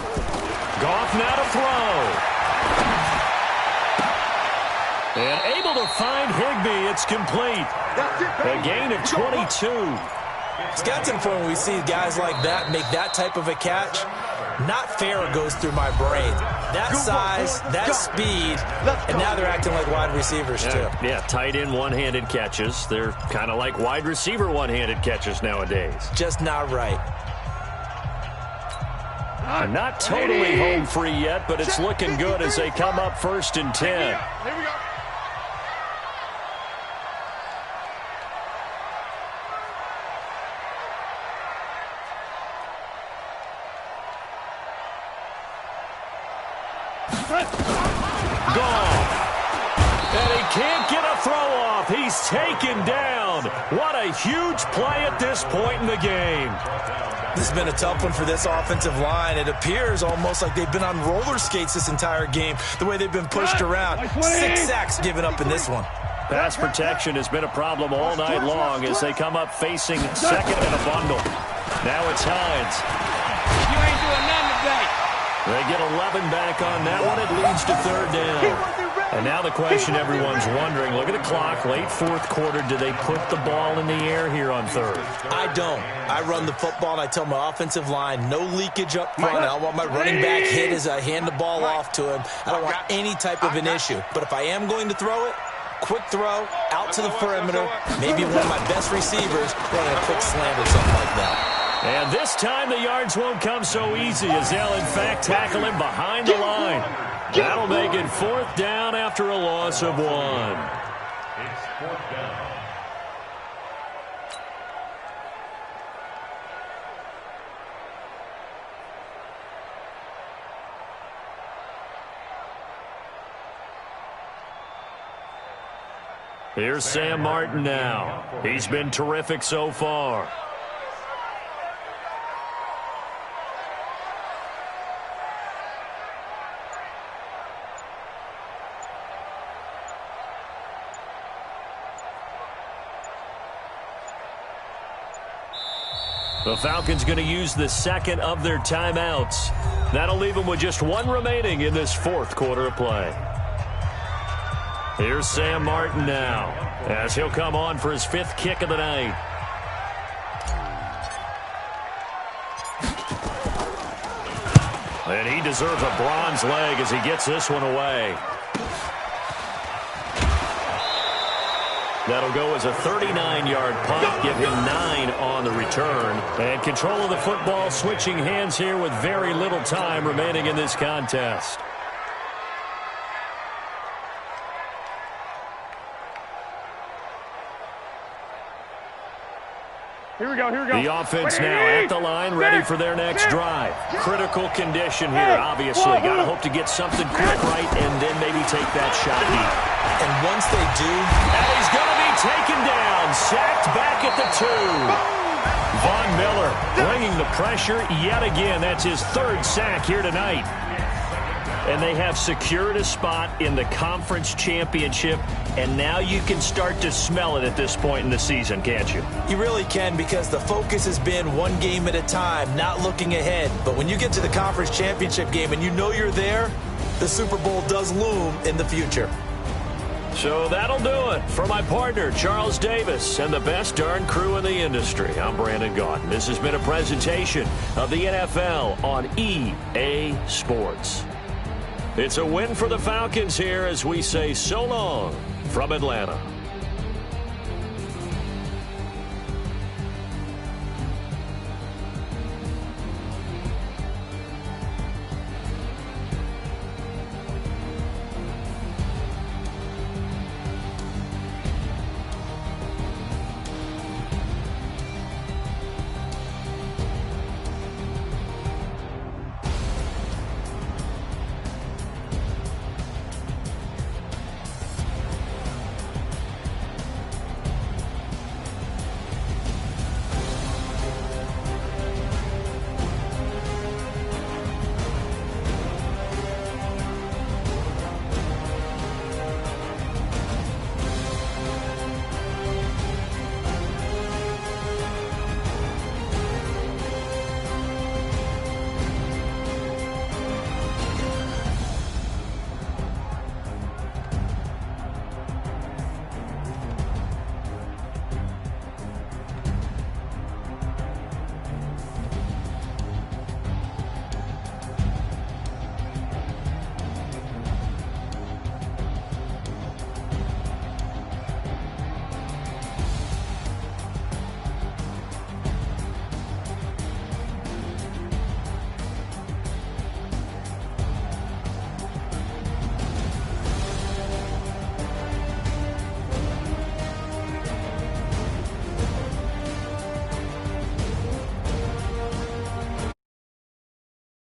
Goff now to throw. And able to find Higbee. It's complete. A gain of 22. It's got to the point when we see guys like that make that type of a catch. Not fair it goes through my brain. That size, that speed, and now they're acting like wide receivers too. Yeah, tight end one-handed catches. They're kind of like wide receiver one-handed catches nowadays. Just not right. Not totally home free yet, but it's looking good as they come up 1st and 10. Here we go. Gone. And he can't get a throw off. He's taken down. What a huge play at this point in the game. This has been a tough one for this offensive line. It appears almost like they've been on roller skates this entire game, the way they've been pushed around. 6 sacks given up in this one. Pass protection has been a problem all night long as they come up facing 2nd and a bundle. Now it's Hines. You ain't doing nothing today. They get 11 back on that one. It leads to 3rd down. And now the question everyone's wondering, look at the clock, late 4th quarter, do they put the ball in the air here on 3rd? I don't. I run the football, and I tell my offensive line, no leakage up front. I don't want my running back hit as I hand the ball off to him. I don't want any type of an issue. But if I am going to throw it, quick throw, out to the perimeter, maybe one of my best receivers running a quick slant or something like that. And this time the yards won't come so easy as they'll, in fact, tackle him behind the line. That'll make it 4th down after a loss of 1. It's 4th down. Here's Sam Martin now. He's been terrific so far. The Falcons going to use the second of their timeouts. That'll leave them with just one remaining in this fourth quarter of play. Here's Sam Martin now, as he'll come on for his fifth kick of the night. And he deserves a bronze leg as he gets this one away. That'll go as a 39-yard punt, give him 9 on the return. And control of the football switching hands here with very little time remaining in this contest. Here we go, here we go. The offense now at the line, ready for their next drive. Critical condition here, obviously. Got to hope to get something quick right and then maybe take that shot deep. And once they do, and he's going to be taken down, sacked back at the 2. Von Miller bringing the pressure yet again. That's his third sack here tonight. And they have secured a spot in the conference championship, and now you can start to smell it at this point in the season, can't you? You really can, because the focus has been one game at a time, not looking ahead. But when you get to the conference championship game and you know you're there, the Super Bowl does loom in the future. So that'll do it. For my partner, Charles Davis, and the best darn crew in the industry, I'm Brandon Gaudin. This has been a presentation of the NFL on EA Sports. It's a win for the Falcons here as we say so long from Atlanta.